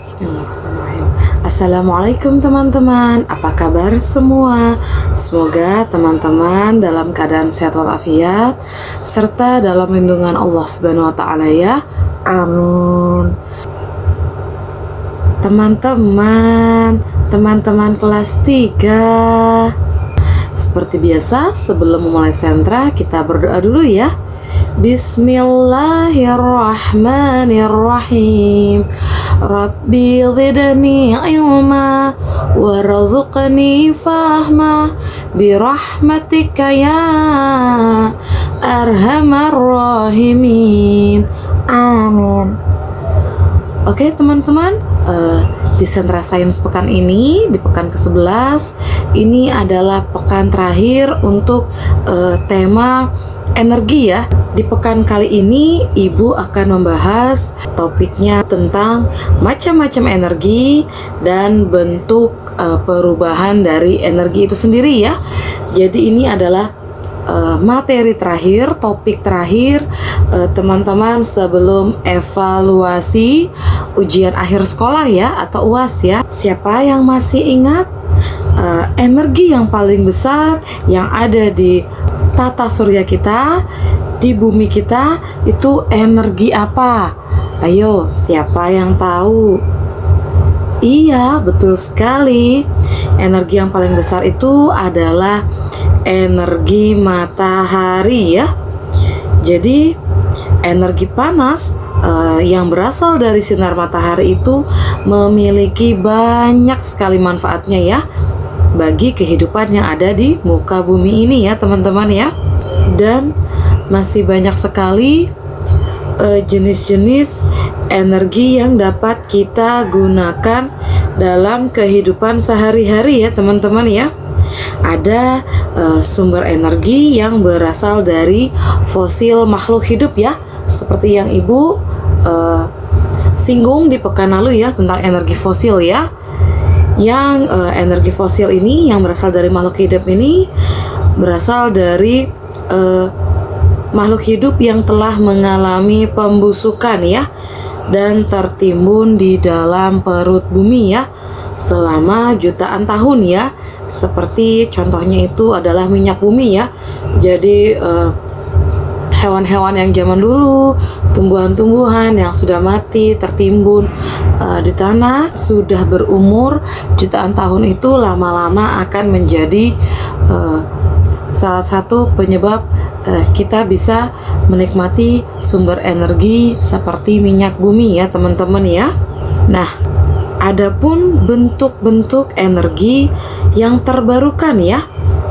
Bismillahirrahmanirrahim. Assalamualaikum teman-teman, apa kabar semua? Semoga teman-teman dalam keadaan sehat walafiat serta dalam lindungan Allah Subhanahu wa taala ya. Amin. Teman-teman kelas 3. Seperti biasa, sebelum memulai sentra kita berdoa dulu ya. Bismillahirrahmanirrahim. Rabbi zidni ilma warzuqni fahma birahmatika ya arhamar rahimin. Amin. Oke teman-teman, di Sentra Sains pekan ini, di pekan ke-11, ini adalah pekan terakhir untuk tema energi ya. Di pekan kali ini Ibu akan membahas topiknya tentang macam-macam energi dan bentuk perubahan dari energi itu sendiri ya. Jadi ini adalah materi terakhir, topik terakhir teman-teman sebelum evaluasi ujian akhir sekolah ya, atau UAS ya. Siapa yang masih ingat energi yang paling besar yang ada di tata surya kita, di bumi kita, itu energi apa? Ayo, siapa yang tahu? Iya, betul sekali. Energi yang paling besar itu adalah energi matahari ya. Jadi energi panas yang berasal dari sinar matahari itu memiliki banyak sekali manfaatnya ya bagi kehidupan yang ada di muka bumi ini ya teman-teman ya. Dan masih banyak sekali jenis-jenis energi yang dapat kita gunakan dalam kehidupan sehari-hari ya teman-teman ya. Ada sumber energi yang berasal dari fosil makhluk hidup ya, seperti yang Ibu singgung di pekan lalu ya tentang energi fosil ya. Yang energi fosil ini yang berasal dari makhluk hidup ini berasal dari makhluk hidup yang telah mengalami pembusukan ya dan tertimbun di dalam perut bumi ya selama jutaan tahun ya. Seperti contohnya itu adalah minyak bumi ya. Jadi hewan-hewan yang zaman dulu, tumbuhan-tumbuhan yang sudah mati tertimbun di tanah sudah berumur jutaan tahun itu lama-lama akan menjadi salah satu penyebab kita bisa menikmati sumber energi seperti minyak bumi ya teman-teman ya. Nah, adapun bentuk-bentuk energi yang terbarukan ya,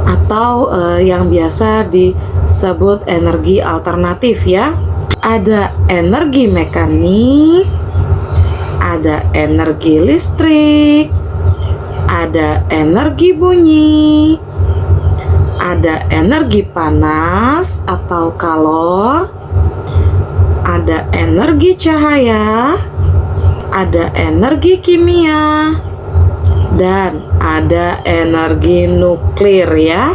atau yang biasa disebut energi alternatif ya. Ada energi mekanik, ada energi listrik, ada energi bunyi, ada energi panas atau kalor, ada energi cahaya, ada energi kimia, dan ada energi nuklir ya.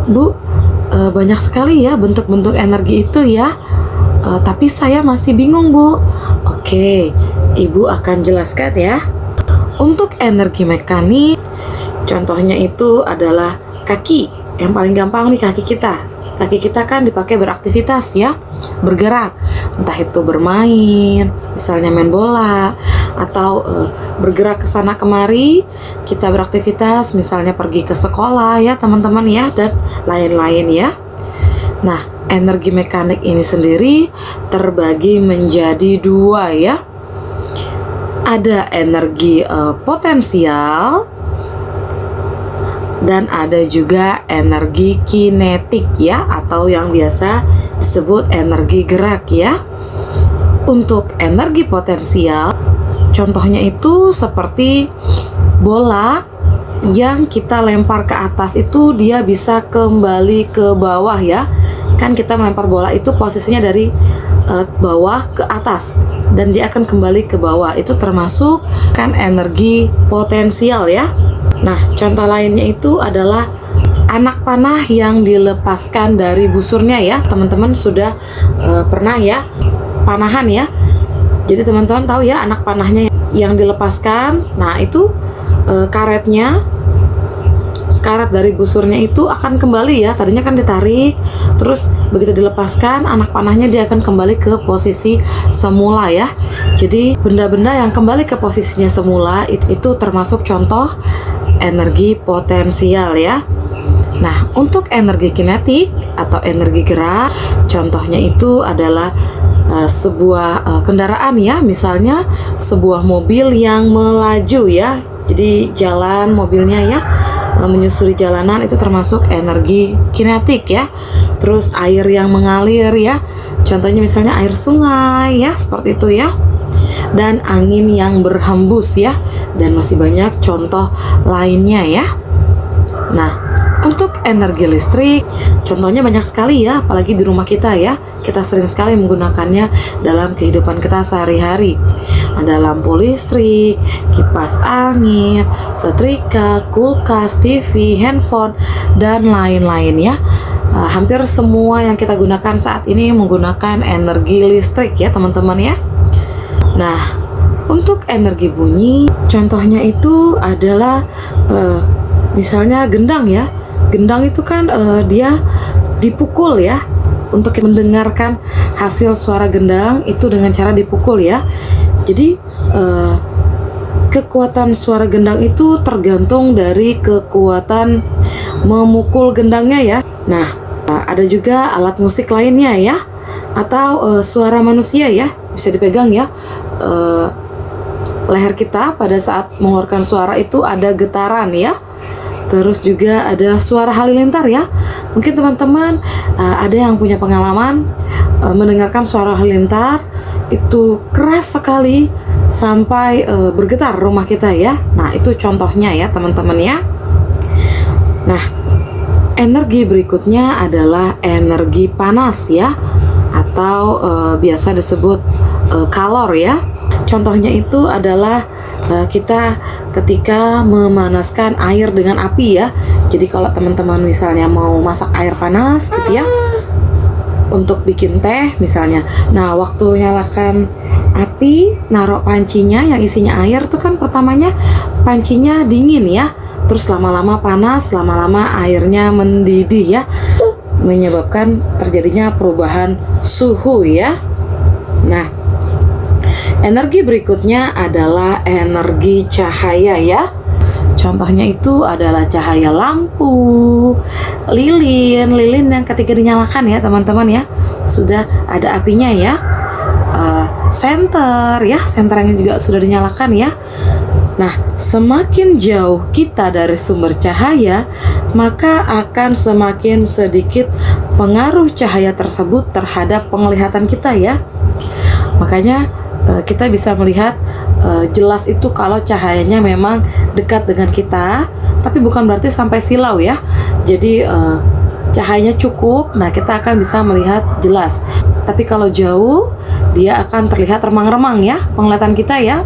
Bu, banyak sekali ya bentuk-bentuk energi itu ya. Tapi saya masih bingung Bu. Oke, Ibu akan jelaskan ya. Untuk energi mekanik, contohnya itu adalah kaki. Yang paling gampang nih kaki kita. Kaki kita kan dipakai beraktivitas ya, bergerak. Entah itu bermain, misalnya main bola, atau bergerak ke sana kemari, kita beraktivitas, misalnya pergi ke sekolah ya teman-teman ya, dan lain-lain ya. Nah, energi mekanik ini sendiri terbagi menjadi dua ya. Ada energi potensial dan ada juga energi kinetik ya, atau yang biasa disebut energi gerak ya. Untuk energi potensial, contohnya itu seperti bola yang kita lempar ke atas itu dia bisa kembali ke bawah ya. Kan kita melempar bola itu posisinya dari bawah ke atas dan dia akan kembali ke bawah. Itu termasuk kan energi potensial ya. Nah, contoh lainnya itu adalah anak panah yang dilepaskan dari busurnya ya. Teman-teman sudah pernah ya panahan ya. Jadi teman-teman tahu ya anak panahnya yang dilepaskan, nah itu karet dari busurnya itu akan kembali ya. Tadinya kan ditarik, terus begitu dilepaskan, anak panahnya dia akan kembali ke posisi semula ya. Jadi benda-benda yang kembali ke posisinya semula itu termasuk contoh energi potensial ya. Nah, untuk energi kinetik atau energi gerak, contohnya itu adalah sebuah kendaraan ya, misalnya sebuah mobil yang melaju ya. Jadi jalan mobilnya ya, menyusuri jalanan, itu termasuk energi kinetik ya. Terus air yang mengalir ya, contohnya misalnya air sungai ya, seperti itu ya. Dan angin yang berhembus ya, dan masih banyak contoh lainnya ya. Nah, untuk energi listrik, contohnya banyak sekali ya, apalagi di rumah kita ya. Kita sering sekali menggunakannya dalam kehidupan kita sehari-hari. Ada lampu listrik, kipas angin, setrika, kulkas, TV, handphone, dan lain-lain ya. Hampir semua yang kita gunakan saat ini menggunakan energi listrik ya teman-teman ya. Nah, untuk energi bunyi, contohnya itu adalah misalnya gendang ya. Gendang itu kan dia dipukul ya. Untuk mendengarkan hasil suara gendang itu dengan cara dipukul ya. Jadi kekuatan suara gendang itu tergantung dari kekuatan memukul gendangnya ya. Nah, ada juga alat musik lainnya ya, atau suara manusia ya, bisa dipegang ya. Leher kita pada saat mengeluarkan suara itu ada getaran ya. Terus juga ada suara halilintar ya. Mungkin teman-teman ada yang punya pengalaman mendengarkan suara halilintar itu keras sekali sampai bergetar rumah kita ya. Nah, itu contohnya ya teman-teman ya. Nah, energi berikutnya adalah energi panas ya, atau biasa disebut kalor ya. Contohnya itu adalah kita ketika memanaskan air dengan api ya. Jadi kalau teman-teman misalnya mau masak air panas gitu ya, untuk bikin teh misalnya. Nah, waktu nyalakan api, naruh pancinya yang isinya air tuh kan pertamanya pancinya dingin ya. Terus lama-lama panas, lama-lama airnya mendidih ya. Menyebabkan terjadinya perubahan suhu ya. Nah, energi berikutnya adalah energi cahaya ya. Contohnya itu adalah cahaya lampu, lilin yang ketika dinyalakan ya teman-teman ya, sudah ada apinya ya. Senter ya, senternya juga sudah dinyalakan ya. Nah, semakin jauh kita dari sumber cahaya, maka akan semakin sedikit pengaruh cahaya tersebut terhadap penglihatan kita ya. Makanya kita bisa melihat jelas itu kalau cahayanya memang dekat dengan kita, tapi bukan berarti sampai silau ya. Jadi cahayanya cukup, nah kita akan bisa melihat jelas. Tapi kalau jauh, dia akan terlihat remang-remang ya penglihatan kita ya.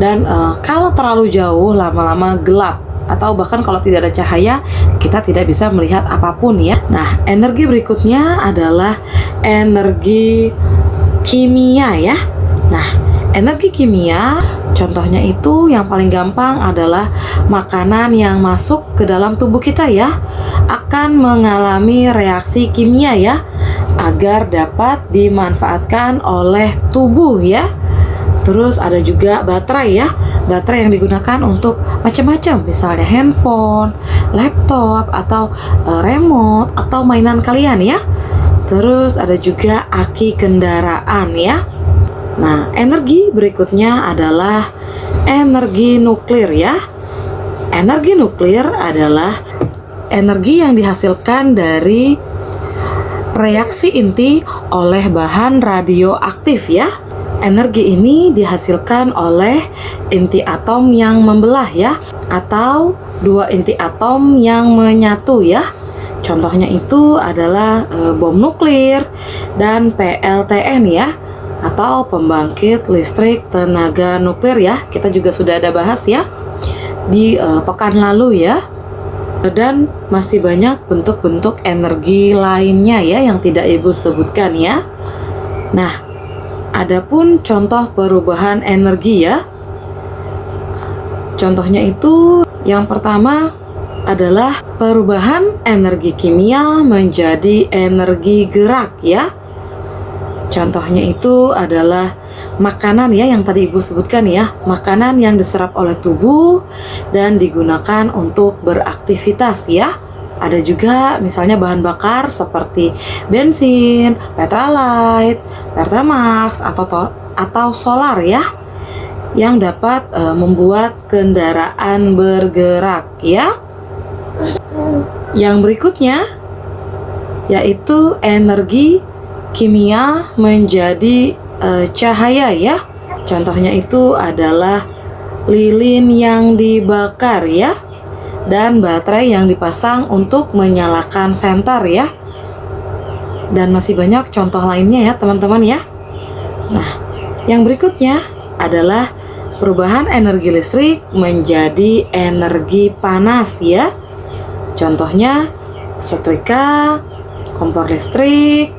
Dan kalau terlalu jauh, lama-lama gelap, atau bahkan kalau tidak ada cahaya, kita tidak bisa melihat apapun ya. Nah, energi berikutnya adalah energi kimia ya. Nah, energi kimia contohnya itu yang paling gampang adalah makanan yang masuk ke dalam tubuh kita ya, akan mengalami reaksi kimia ya, agar dapat dimanfaatkan oleh tubuh ya. Terus ada juga baterai ya, baterai yang digunakan untuk macam-macam, misalnya handphone, laptop, atau remote, atau mainan kalian ya. Terus ada juga aki kendaraan ya. Nah, energi berikutnya adalah energi nuklir ya. Energi nuklir adalah energi yang dihasilkan dari reaksi inti oleh bahan radioaktif ya. Energi ini dihasilkan oleh inti atom yang membelah ya, atau dua inti atom yang menyatu ya. Contohnya itu adalah bom nuklir dan PLTN ya, atau pembangkit listrik tenaga nuklir ya. Kita juga sudah ada bahas ya di pekan lalu ya. Dan masih banyak bentuk-bentuk energi lainnya ya yang tidak Ibu sebutkan ya. Nah, adapun contoh perubahan energi ya. Contohnya itu yang pertama adalah perubahan energi kimia menjadi energi gerak ya. Contohnya itu adalah makanan ya, yang tadi Ibu sebutkan ya, makanan yang diserap oleh tubuh dan digunakan untuk beraktivitas ya. Ada juga misalnya bahan bakar seperti bensin, Pertalite, Pertamax atau solar ya, yang dapat membuat kendaraan bergerak ya. Yang berikutnya yaitu energi kimia menjadi cahaya ya. Contohnya itu adalah lilin yang dibakar ya, dan baterai yang dipasang untuk menyalakan senter ya. Dan masih banyak contoh lainnya ya teman-teman ya. Nah, yang berikutnya adalah perubahan energi listrik menjadi energi panas ya. Contohnya setrika, kompor listrik,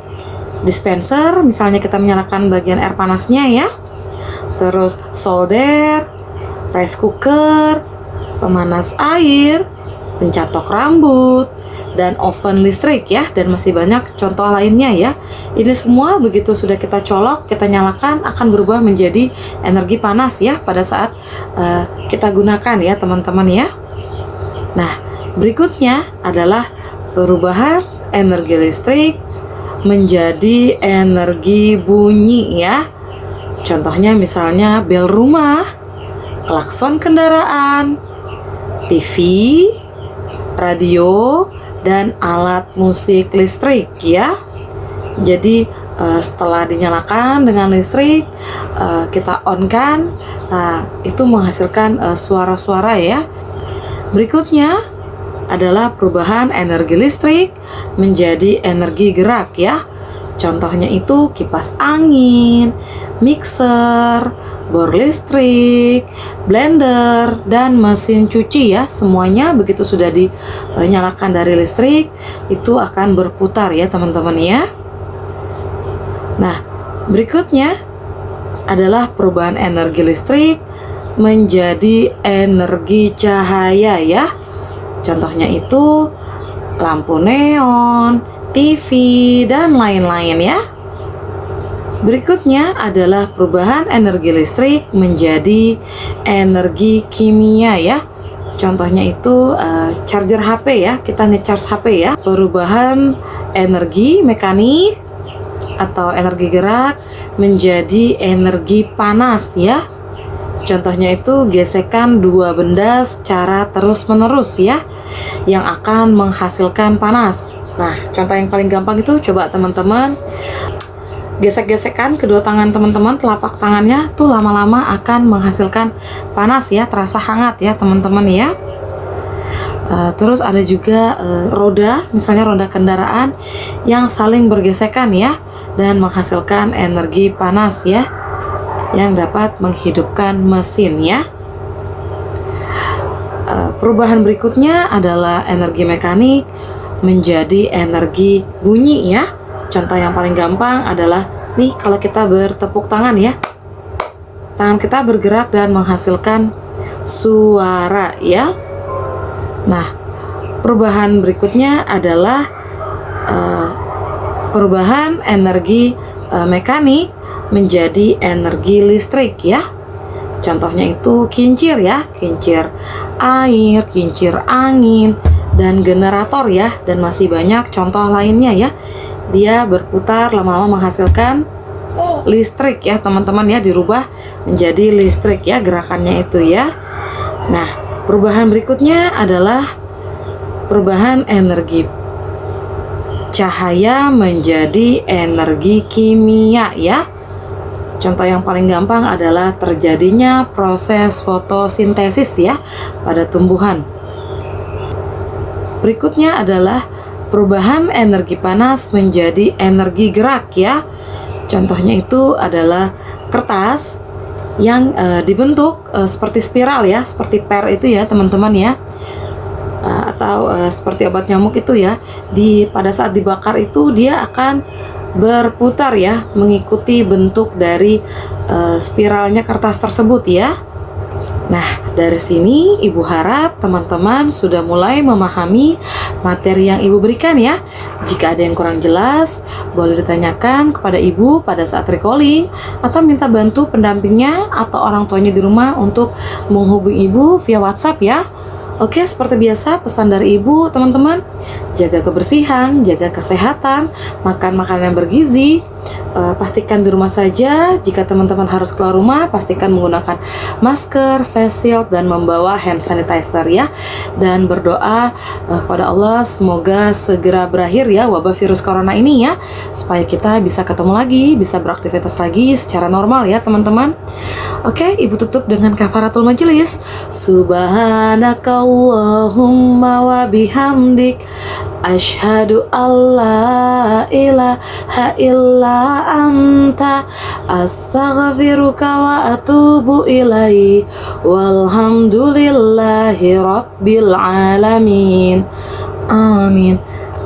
dispenser, misalnya kita menyalakan bagian air panasnya ya. Terus solder, rice cooker, pemanas air, pencatok rambut, dan oven listrik ya, dan masih banyak contoh lainnya ya. Ini semua begitu sudah kita colok, kita nyalakan, akan berubah menjadi energi panas ya pada saat kita gunakan ya teman-teman ya. Nah, berikutnya adalah perubahan energi listrik menjadi energi bunyi ya. Contohnya misalnya bel rumah, klakson kendaraan, TV, radio, dan alat musik listrik ya. Jadi setelah dinyalakan dengan listrik, kita on kan, itu menghasilkan suara-suara ya. Berikutnya adalah perubahan energi listrik menjadi energi gerak ya. Contohnya itu kipas angin, mixer, bor listrik, blender, dan mesin cuci ya. Semuanya begitu sudah dinyalakan dari listrik, itu akan berputar ya teman-teman ya. Nah, berikutnya adalah perubahan energi listrik menjadi energi cahaya ya. Contohnya itu lampu neon, TV, dan lain-lain ya. Berikutnya adalah perubahan energi listrik menjadi energi kimia ya. Contohnya itu charger HP ya, kita nge-charge HP ya. Perubahan energi mekanik atau energi gerak menjadi energi panas ya. Contohnya itu gesekan dua benda secara terus-menerus ya, yang akan menghasilkan panas. Nah, contoh yang paling gampang itu coba teman-teman gesek-gesekan kedua tangan teman-teman, telapak tangannya tuh lama-lama akan menghasilkan panas ya, terasa hangat ya teman-teman ya. Terus ada juga roda, misalnya roda kendaraan yang saling bergesekan ya, dan menghasilkan energi panas ya, yang dapat menghidupkan mesin ya. Perubahan berikutnya adalah energi mekanik menjadi energi bunyi ya. Contoh yang paling gampang adalah nih, kalau kita bertepuk tangan ya, tangan kita bergerak dan menghasilkan suara ya. Nah, perubahan berikutnya adalah perubahan energi mekanik menjadi energi listrik ya. Contohnya itu kincir ya, kincir air, kincir angin, dan generator ya, dan masih banyak contoh lainnya ya. Dia berputar lama-lama menghasilkan listrik ya teman-teman ya, dirubah menjadi listrik ya gerakannya itu ya. Nah, perubahan berikutnya adalah perubahan energi cahaya menjadi energi kimia ya. Contoh yang paling gampang adalah terjadinya proses fotosintesis ya pada tumbuhan. Berikutnya adalah perubahan energi panas menjadi energi gerak ya. Contohnya itu adalah kertas yang dibentuk seperti spiral ya, seperti per itu ya teman-teman ya. Atau seperti obat nyamuk itu ya. Pada saat dibakar itu dia akan berputar ya, mengikuti bentuk dari spiralnya kertas tersebut ya. Nah, dari sini Ibu harap teman-teman sudah mulai memahami materi yang Ibu berikan ya. Jika ada yang kurang jelas, boleh ditanyakan kepada Ibu pada saat recalling atau minta bantu pendampingnya atau orang tuanya di rumah untuk menghubungi Ibu via WhatsApp ya. Oke, seperti biasa pesan dari Ibu teman-teman, jaga kebersihan, jaga kesehatan, makan makanan yang bergizi. Pastikan di rumah saja. Jika teman-teman harus keluar rumah, pastikan menggunakan masker, face shield, dan membawa hand sanitizer ya. Dan berdoa kepada Allah semoga segera berakhir ya wabah virus corona ini ya, supaya kita bisa ketemu lagi, bisa beraktivitas lagi secara normal ya teman-teman. Oke, Ibu tutup dengan kafaratul majelis. Subhanakallahumma wa bihamdik, asyhadu alla ilaha illa anta, astaghfiruka wa atubu ilaihi, walhamdulillahi rabbil alamin. Amin.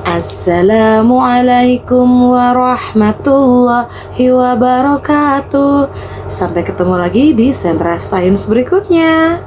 Assalamualaikum warahmatullahi wabarakatuh. Sampai ketemu lagi di Sentra Sains berikutnya.